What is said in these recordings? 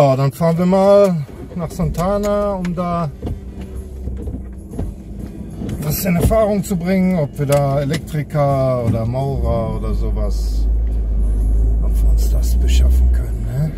Ja, dann fahren wir mal nach Santana, um da was in Erfahrung zu bringen, ob wir da Elektriker oder Maurer oder sowas, ob wir uns das beschaffen können. Ne?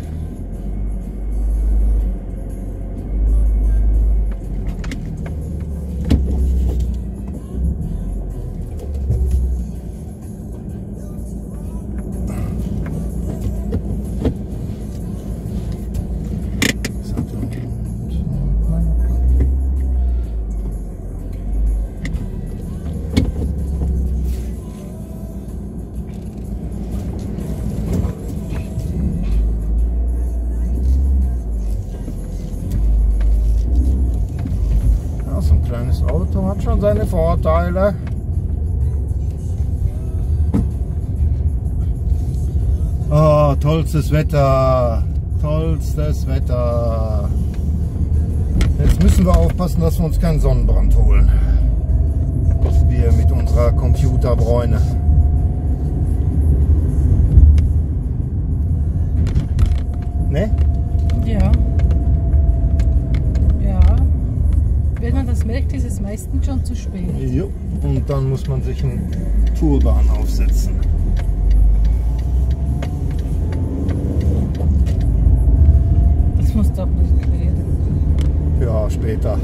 Kleines Auto hat schon seine Vorteile. Oh, tollstes Wetter. Tollstes Wetter. Jetzt müssen wir aufpassen, dass wir uns keinen Sonnenbrand holen. Wir mit unserer Computerbräune. Ne? Ja. Wenn man das merkt, ist es meistens schon zu spät. Jo. Und dann muss man sich einen Turban aufsetzen. Das muss doch nicht werden. Ja, später.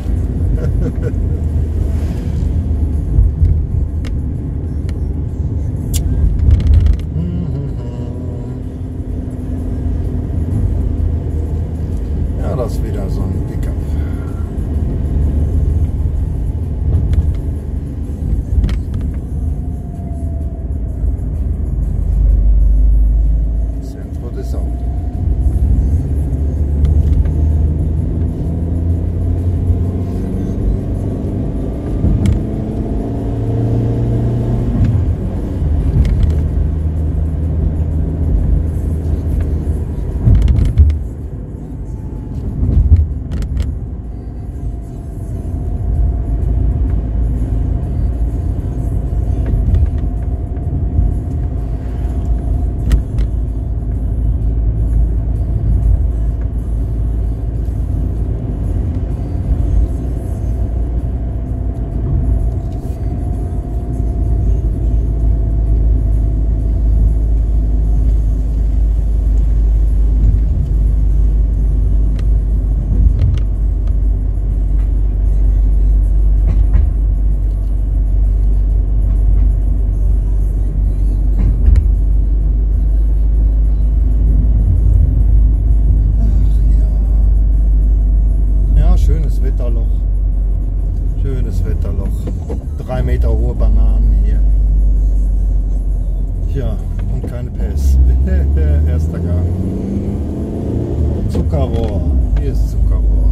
Ja, das ist wieder so ein Pickup. Wetterloch. Schönes Wetterloch. 3 Meter hohe Bananen hier. Tja, und keine Pässe. Erster Gang. Zuckerrohr. Hier ist Zuckerrohr.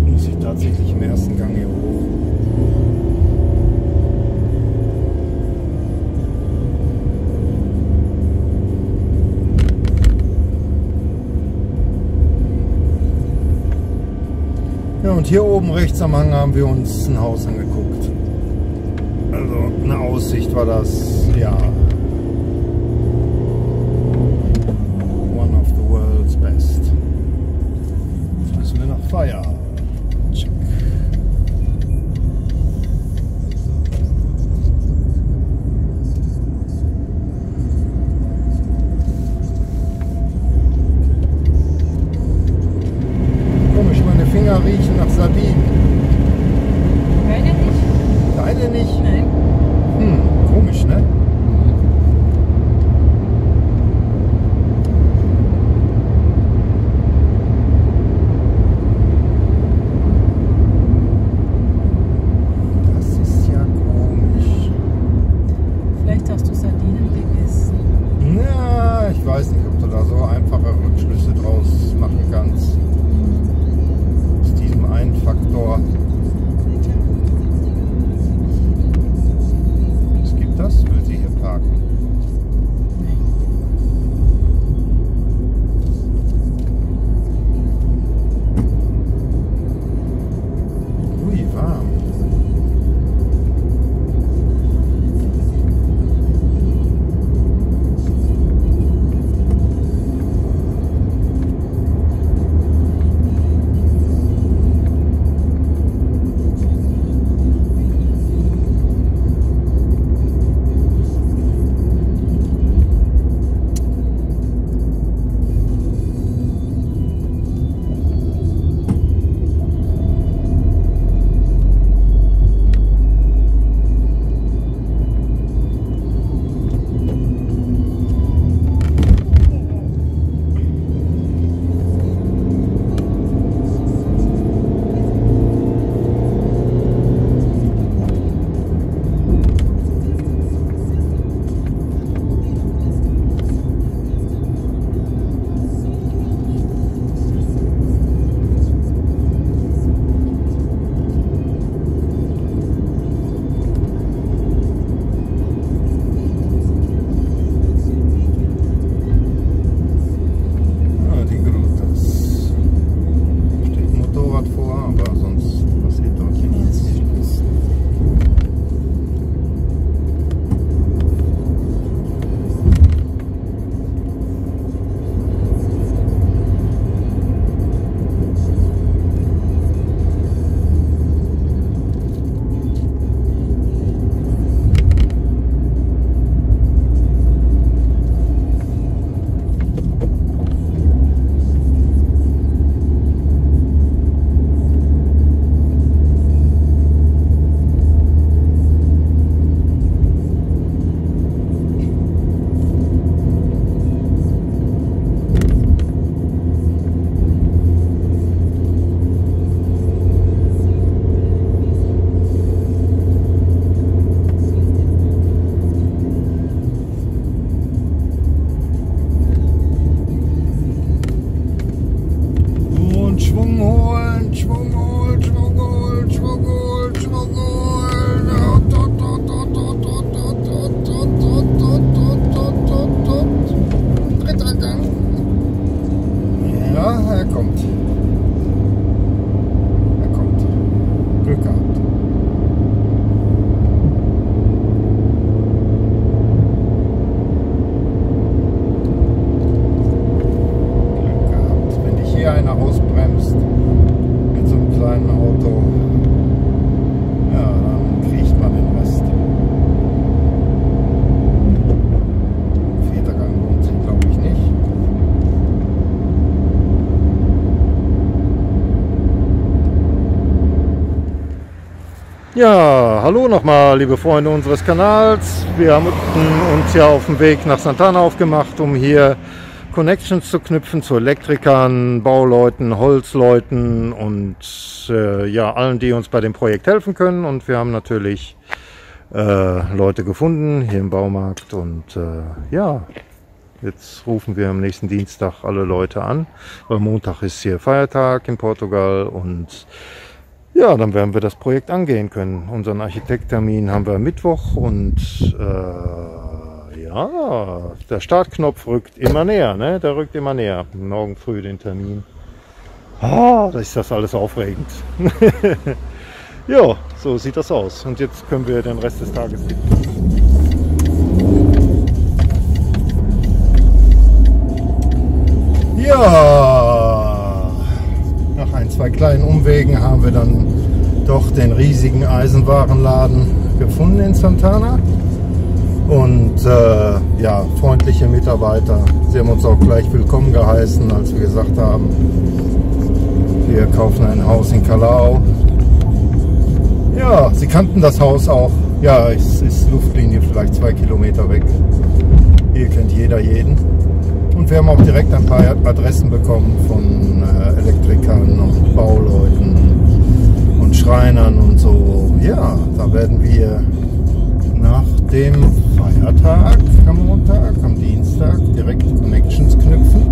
Muss ich tatsächlich im ersten Gang hier hoch. Ja, und hier oben rechts am Hang haben wir uns ein Haus angeguckt. Also eine Aussicht war das, ja. One of the world's best. Jetzt müssen wir nach Feierabend. Check. Finger riechen nach Sardinen. Meine nicht. Deine nicht? Nein. Komisch, ne? Das ist ja komisch. Vielleicht hast du Sardinen gegessen. Ja, ich weiß nicht, ob du da so einfache Rückschlüsse draus machen kannst. Ein Faktor. Was gibt das? Will sie hier parken? Nein. Ui, warm. einer ausbremst mit so einem kleinen Auto, ja, dann kriegt man den Rest. Vierter Gang lohnt sich, glaube ich, nicht. Ja, hallo nochmal, liebe Freunde unseres Kanals. Wir haben uns ja auf dem Weg nach Santana aufgemacht, um hier Connections zu knüpfen zu Elektrikern, Bauleuten, Holzleuten und ja, allen, die uns bei dem Projekt helfen können. Und wir haben natürlich Leute gefunden hier im Baumarkt und ja, jetzt rufen wir am nächsten Dienstag alle Leute an, weil Montag ist hier Feiertag in Portugal und ja, dann werden wir das Projekt angehen können. Unseren Architekttermin haben wir Mittwoch und ja, der Startknopf rückt immer näher, ne? Der rückt immer näher. Morgen früh den Termin. Ah, da ist das alles aufregend. Ja, so sieht das aus. Und jetzt können wir den Rest des Tages widmen. Ja, nach ein, zwei kleinen Umwegen haben wir dann doch den riesigen Eisenwarenladen gefunden in Santana. Und ja, freundliche Mitarbeiter. Sie haben uns auch gleich willkommen geheißen, als wir gesagt haben, wir kaufen ein Haus in Callao. Ja, sie kannten das Haus auch. Ja, es ist Luftlinie vielleicht 2 Kilometer weg. Hier kennt jeder jeden. Und wir haben auch direkt ein paar Adressen bekommen von Elektrikern und Bauleuten und Schreinern und so. Ja, da werden wir nach dem Feiertag am Montag, am Dienstag direkt Connections knüpfen.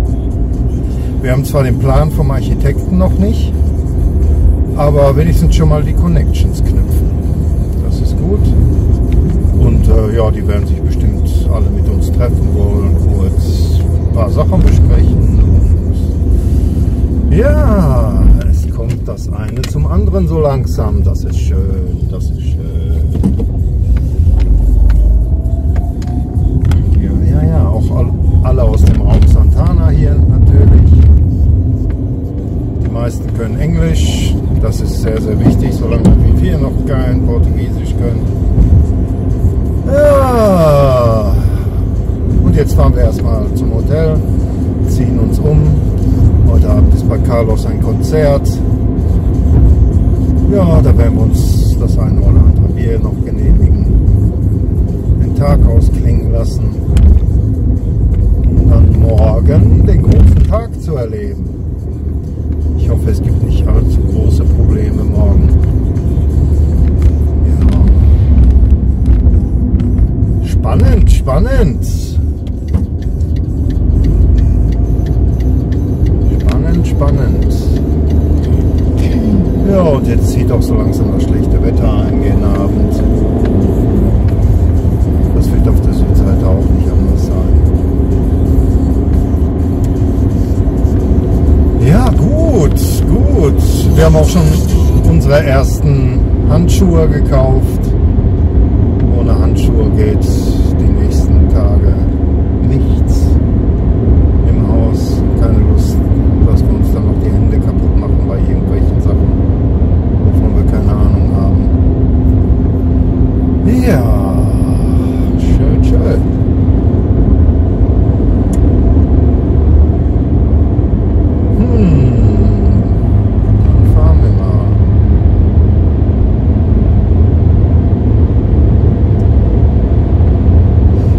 Wir haben zwar den Plan vom Architekten noch nicht, aber wenigstens schon mal die Connections knüpfen. Das ist gut. Und ja, die werden sich bestimmt alle mit uns treffen wollen, kurz ein paar Sachen besprechen. Und ja, es kommt das eine zum anderen so langsam. Das ist schön, das ist schön. Ja, auch alle aus dem Raum Santana hier natürlich. Die meisten können Englisch, das ist sehr, sehr wichtig, solange wir noch kein Portugiesisch können. Ja. Und jetzt fahren wir erstmal zum Hotel, ziehen uns um. Heute Abend ist bei Carlos ein Konzert. Ja, da werden wir uns das eine oder andere Bier noch genehmigen, den Tag ausklingen lassen. Dann morgen den großen Tag zu erleben. Ich hoffe, es gibt nicht allzu große Probleme morgen. Ja. Spannend, spannend. Spannend, spannend. Ja, und jetzt zieht auch so langsam das schlechte Wetter ein gegen Abend. Das wird auf der Südseite auch nicht anders sein. Ja, gut, gut. Wir haben auch schon unsere ersten Handschuhe gekauft. Ohne Handschuhe geht die nächsten Tage nichts im Haus. Keine Lust, dass wir uns dann noch die Hände kaputt machen bei irgendwelchen Sachen, wovon wir keine Ahnung haben. Ja, schön, schön.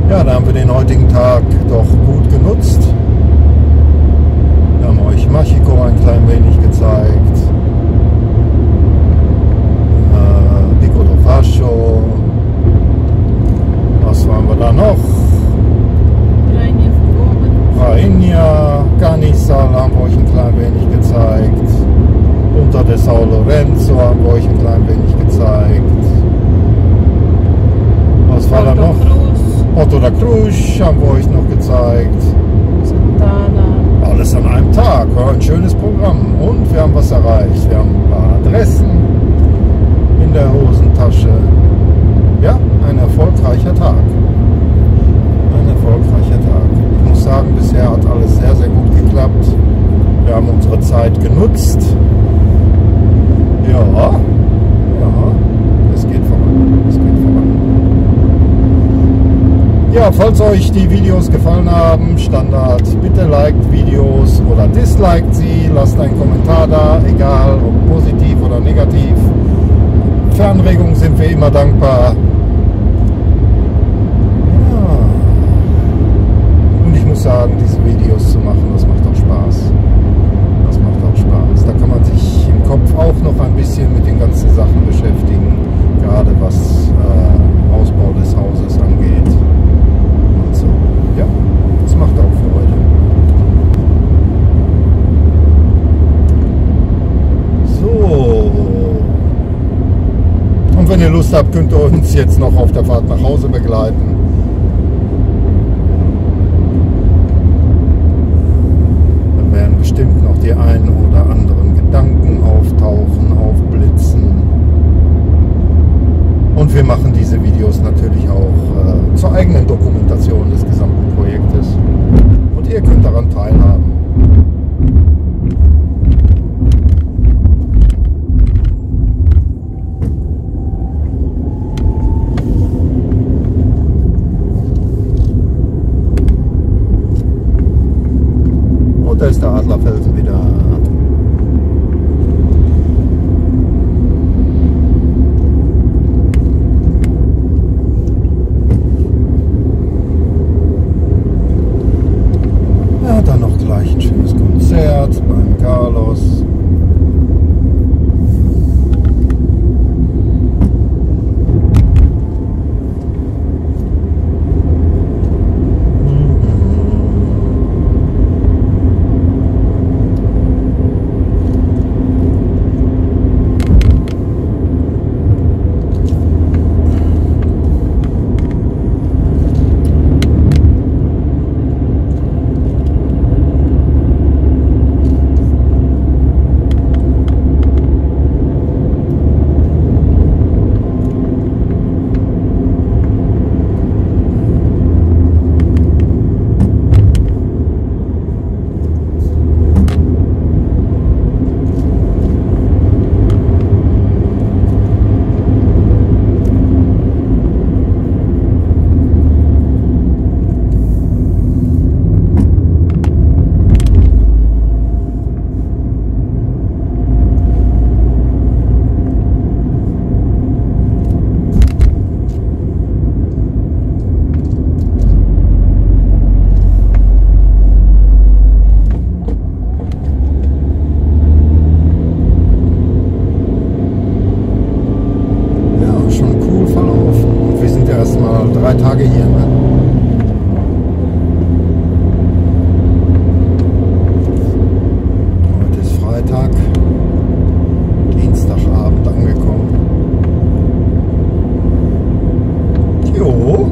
Ja, da haben wir den heutigen Tag doch gut genutzt. Wir haben euch Machiko ein klein wenig gezeigt. Pico do Fascio. Was waren wir da noch? Rainha, Canissal haben wir euch ein klein wenig gezeigt. Unter de São Lorenzo haben wir euch ein klein wenig gezeigt. Was war da noch? Porto da Cruz haben wir euch noch gezeigt. Santana. Alles an einem Tag, ja, ein schönes Programm. Und wir haben was erreicht. Wir haben ein paar Adressen in der Hosentasche. Ja, ein erfolgreicher Tag. Ein erfolgreicher Tag. Ich muss sagen, bisher hat alles sehr, sehr gut geklappt. Wir haben unsere Zeit Zeit genutzt. Ja, es geht voran. Es geht voran. Ja, falls euch die Videos gefallen haben, Standard, bitte liked Videos oder disliked sie, lasst einen Kommentar da, egal ob positiv oder negativ. Für Anregungen sind wir immer dankbar. Ja. Und ich muss sagen, diese Videos zu machen, das macht auch Spaß. Das macht auch Spaß. Da kann man sich im Kopf auch noch ein bisschen mit den ganzen Sachen beschäftigen, gerade was Ausbau des Hauses angeht. Und so. Ja, das macht auch Freude. So. Und wenn ihr Lust habt, könnt ihr uns jetzt noch auf der Fahrt nach Hause begleiten. Da werden bestimmt noch die ein oder anderen Gedanken auftauchen, aufblitzen. Und wir machen diese Videos natürlich auch zur eigenen Dokumentation des gesamten Projektes. Und ihr könnt daran teilhaben. Und da ist der Adlerfelsen wieder. Ja, dann noch gleich ein schönes Konzert beim Carlos. Erstmal 3 Tage hier, ne? Heute ist Freitag, Dienstagabend angekommen. Jo.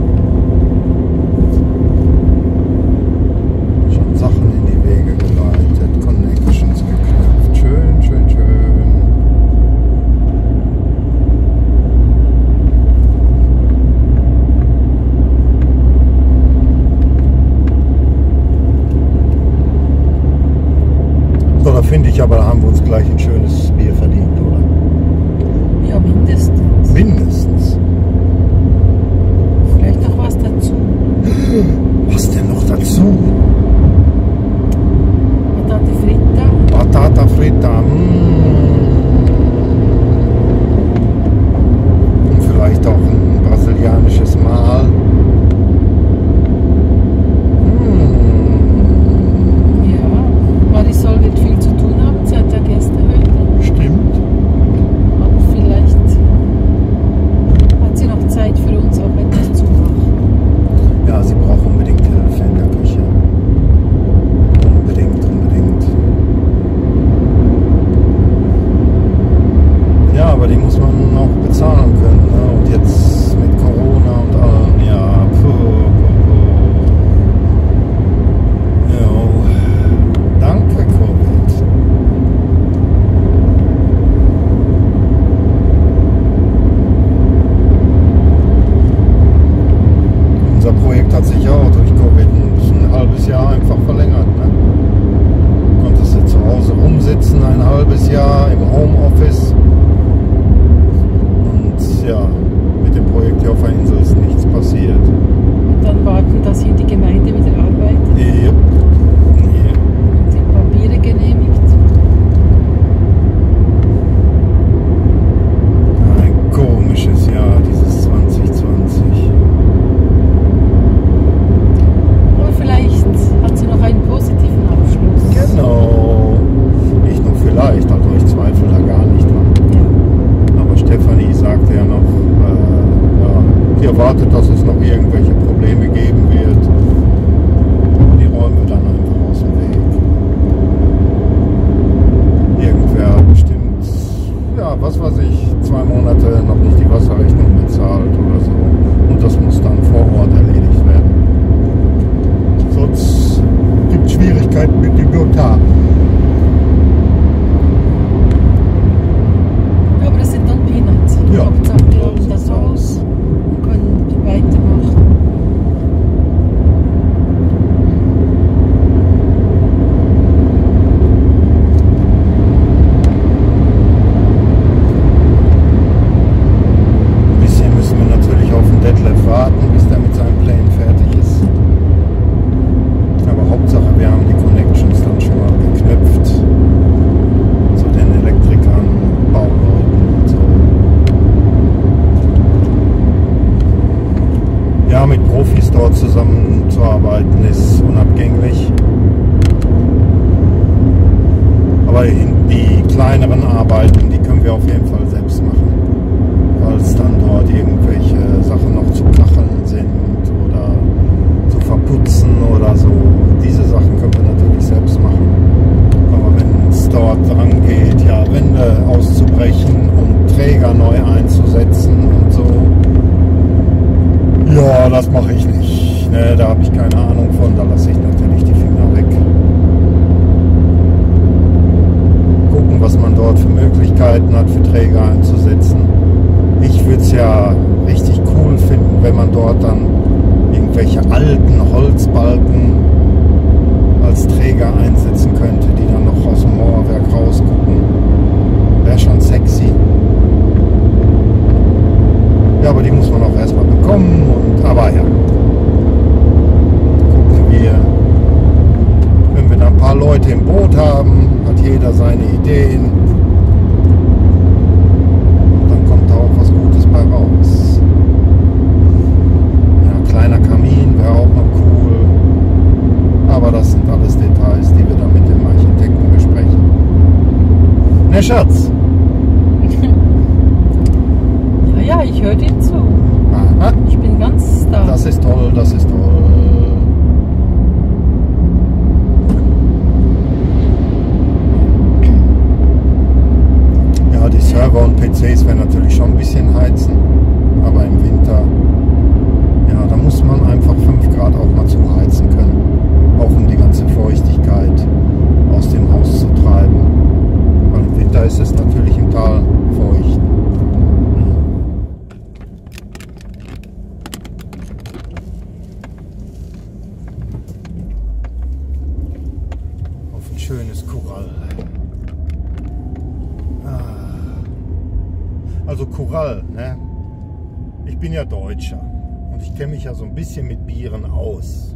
Schon Sachen in die Wege geleitet, Connections geknüpft. Schön, schön, schön. Da finde ich aber, da haben wir uns gleich ein schönes Bier verdient, oder? Ja, mindestens. Mindestens. Vielleicht noch was dazu. Was denn noch dazu? Patate fritta. Patata fritta. Und vielleicht auch ein brasilianisches Mahl. Marisol wird viel zu tun haben seit der Gäste heute. Stimmt. Aber vielleicht hat sie noch Zeit für uns auch etwas zu machen. Ja, sie braucht unbedingt Hilfe in der Küche. Unbedingt, unbedingt. Aber die kleineren Arbeiten, die können wir auf jeden Fall selbst machen. Falls dann dort irgendwelche Sachen noch zu kacheln sind oder zu verputzen oder so. Diese Sachen können wir natürlich selbst machen. Aber wenn es dort dran geht, ja, Wände auszubrechen und Träger neu einzusetzen und so, ja, das mache ich nicht. Ne, da habe ich keine Ahnung von, da lasse ich natürlich die Finger weg. Gucken, was man dort für Möglichkeiten hat, für Träger einzusetzen. Ich würde es ja richtig cool finden, wenn man dort dann irgendwelche alten Holzbalken als Träger einsetzen könnte, die dann noch aus dem Mauerwerk rausgucken. Wäre schon sexy. Ja, aber die muss man auch erstmal bekommen. Aber ja, gucken wir. Wenn wir da ein paar Leute im Boot haben, hat jeder seine Ideen. Dann kommt da auch was Gutes bei raus. Ja, kleiner Kamin wäre auch noch cool. Aber das sind alles Details, die wir dann mit dem Architekten besprechen. Ne, Schatz? Ja, ich höre dir zu. Aha. Ich bin ganz da. Das ist toll, das ist toll. Ja, die Server und PCs werden natürlich schon ein bisschen heizen. Aber im Winter, ja, da muss man einfach 5 Grad auch mal zuheizen können. Auch um die ganze Feuchtigkeit aus dem Haus zu treiben. Weil im Winter ist es natürlich im Tal feucht. Auf ein schönes Korall. Also Korall, ne? Ich bin ja Deutscher und ich kenne mich ja so ein bisschen mit Bieren aus,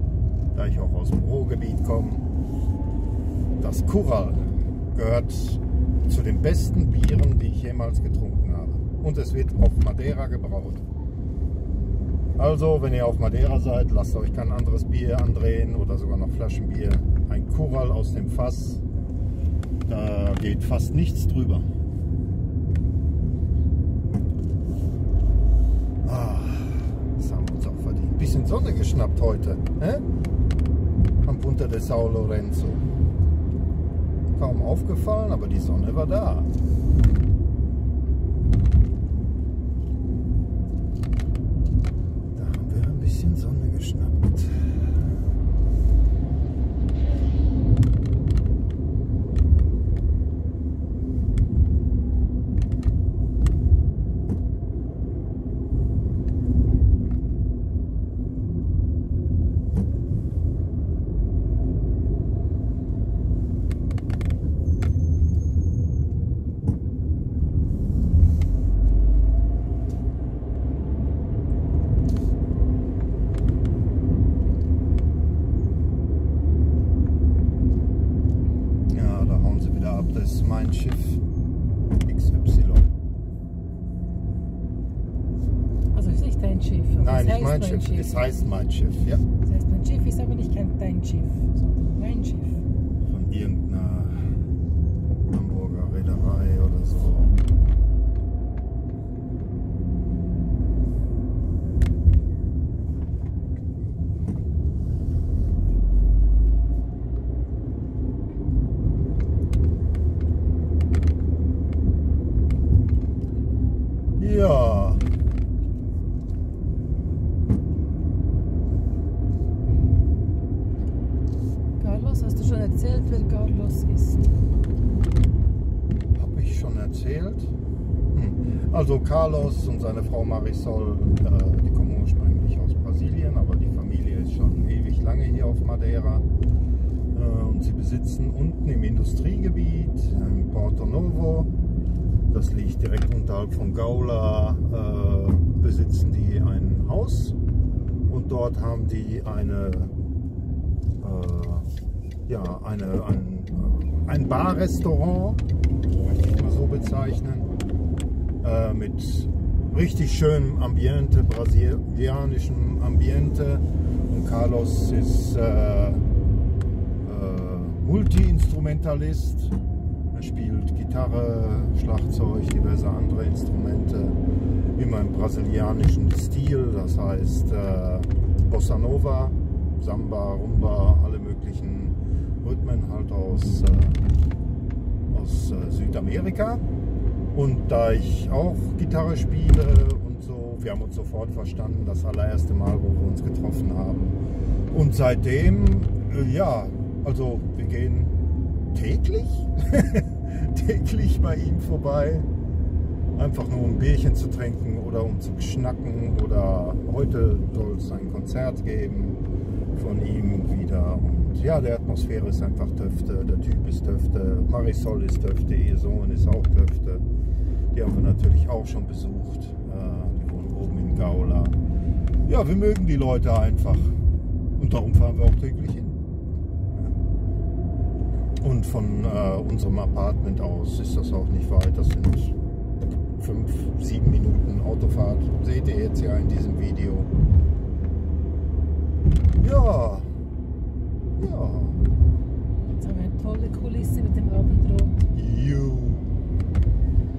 da ich auch aus dem Ruhrgebiet komme. Das Korall gehört zu den besten Bieren, die ich jemals getrunken habe. Und es wird auf Madeira gebraut. Also, wenn ihr auf Madeira seid, lasst euch kein anderes Bier andrehen oder sogar noch Flaschenbier. Ein Korall aus dem Fass, da geht fast nichts drüber. Das haben wir uns auch verdient. Ein bisschen Sonne geschnappt heute, ne? Am Punta de São Lorenzo. Kaum aufgefallen, aber die Sonne war da. Da haben wir ein bisschen Sonne geschnappt. Das ist mein Schiff XY. Also es ist nicht dein Schiff. Nein, nicht mein Schiff. Es heißt mein Schiff, ja. Das heißt, mein Schiff ist aber nicht dein Schiff, sondern mein Schiff. Von irgendeiner Hamburger Reederei oder so. Ja. Carlos, hast du schon erzählt, wer Carlos ist? Habe ich schon erzählt? Also Carlos und seine Frau Marisol, die kommen ursprünglich aus Brasilien, aber die Familie ist schon ewig lange hier auf Madeira. Und sie besitzen unten im Industriegebiet, in Porto Novo, das liegt direkt unterhalb von Gaula, besitzen die ein Haus und dort haben die ein Bar-Restaurant, möchte ich mal so bezeichnen, mit richtig schönem Ambiente, brasilianischem Ambiente. Und Carlos ist Multi-Instrumentalist. Er spielt Gitarre, Schlagzeug, diverse andere Instrumente, immer im brasilianischen Stil, das heißt Bossa Nova, Samba, Rumba, alle möglichen Rhythmen halt aus Südamerika. Und da ich auch Gitarre spiele und so, wir haben uns sofort verstanden, das allererste Mal, wo wir uns getroffen haben. Und seitdem, ja, also wir gehen täglich, täglich bei ihm vorbei, einfach nur um ein Bierchen zu trinken oder um zu schnacken, oder heute soll es ein Konzert geben von ihm wieder. Und ja, die Atmosphäre ist einfach Töfte, der Typ ist Töfte, Marisol ist Töfte, ihr Sohn ist auch Töfte. Die haben wir natürlich auch schon besucht, die wohnen oben in Gaula. Ja, wir mögen die Leute einfach und darum fahren wir auch täglich hin. Und von unserem Apartment aus ist das auch nicht weit, das sind 5-7 Minuten Autofahrt, seht ihr jetzt ja in diesem Video. Ja, ja. Jetzt haben wir eine tolle Kulisse mit dem Abendrot.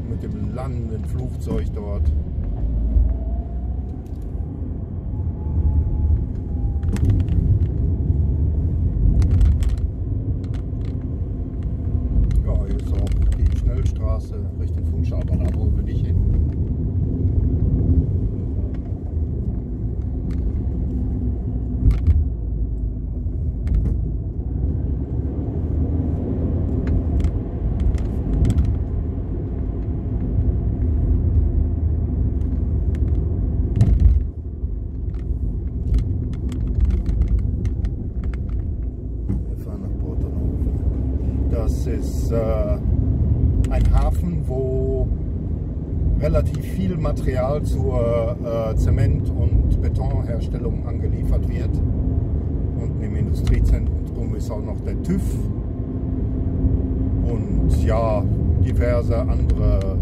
Mit dem landenden Flugzeug dort. Ja, hier ist auch die Schnellstraße Richtung Funchal, aber da wollen wir nicht hin. Das ist ein Hafen, wo relativ viel Material zur Zement- und Betonherstellung angeliefert wird. Und im Industriezentrum ist auch noch der TÜV und ja, diverse andere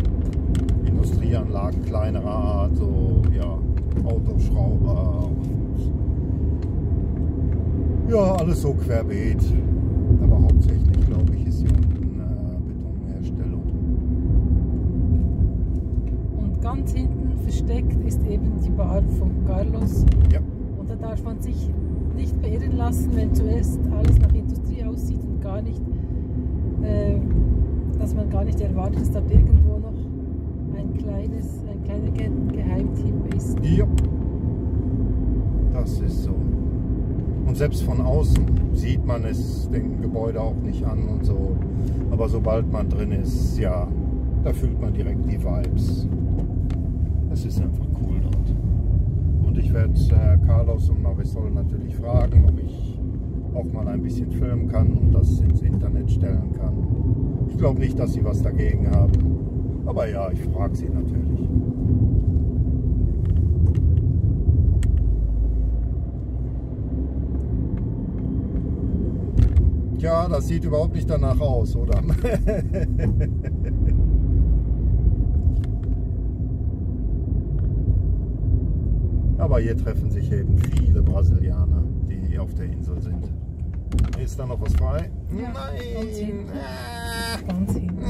Industrieanlagen kleinerer Art, so ja, Autoschrauber und ja, alles so querbeet. Aber hauptsächlich, glaube ich, ist hier unten Betonherstellung. Und ganz hinten versteckt ist eben die Bar von Carlos. Ja. Und da darf man sich nicht beirren lassen, wenn zuerst alles nach Industrie aussieht und gar nicht, dass man gar nicht erwartet, dass da irgendwo noch ein kleiner Geheimtipp ist. Ja. Das ist so. Und selbst von außen sieht man es dem Gebäude auch nicht an und so. Aber sobald man drin ist, ja, da fühlt man direkt die Vibes. Es ist einfach cool dort. Und ich werde Carlos und Marisol natürlich fragen, ob ich auch mal ein bisschen filmen kann und das ins Internet stellen kann. Ich glaube nicht, dass sie was dagegen haben. Aber ja, ich frage sie natürlich. Ja, das sieht überhaupt nicht danach aus, oder? Aber hier treffen sich eben viele Brasilianer, die auf der Insel sind. Ist da noch was frei? Ja, Nein! Ganz hinten.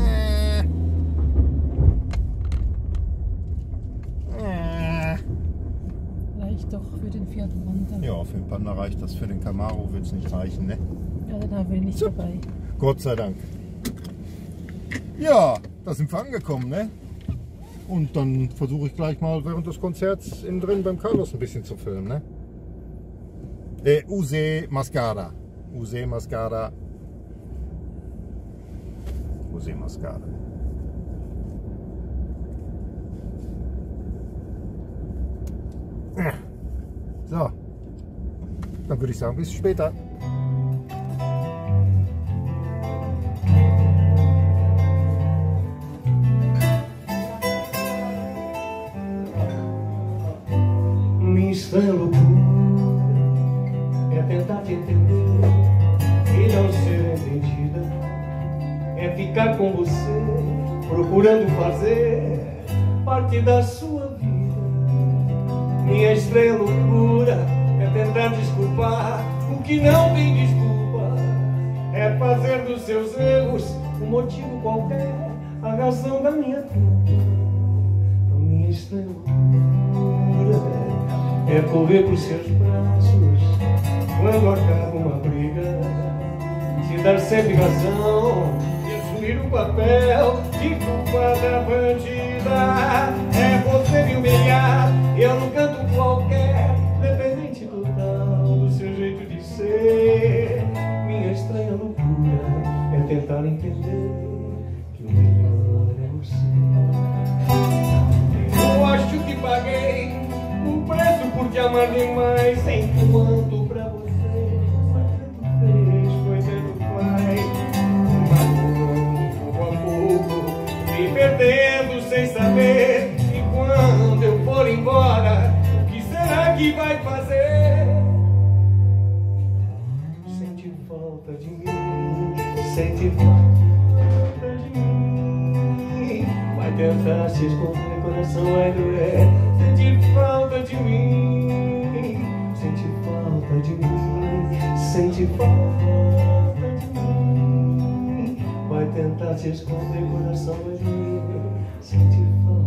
Reicht doch für den Fiat Panda. Ja, für den Panda reicht das, für den Camaro wird es nicht reichen, ne? Ja, dann haben wir nicht dabei. Gott sei Dank. Ja, da sind wir angekommen, ne? Und dann versuche ich gleich mal während des Konzerts innen drin beim Carlos ein bisschen zu filmen, ne? Use Mascara. Use Mascara. Use Mascara. So. Dann würde ich sagen, bis später. Minha loucura é tentar te entender e não ser entendida, é ficar com você procurando fazer parte da sua vida. Minha estranha loucura é tentar desculpar o que não tem desculpa, é fazer dos seus erros um motivo qualquer, a razão da minha dor. A minha estranha loucura é correr pros seus braços quando acaba uma briga, te dar sempre razão, assumir o papel de culpada bandida. É você me humilhar, eu num canto qualquer, dependente total do seu jeito de ser. Minha estranha loucura é tentar entender que o melhor é você. Eu acho que paguei um preço por te amar demais, enquanto pra você foi tanto faz. Pouco a pouco, me perdendo sem saber. E quando eu for embora, o que será que vai fazer? Sente falta de mim, sente falta de mim. Vai tentar se esconder, coração vai doer. Sente falta de mim, sente falta de mim, sente falta de mim. Vai tentar se esconder, coração vai doer. Sente falta.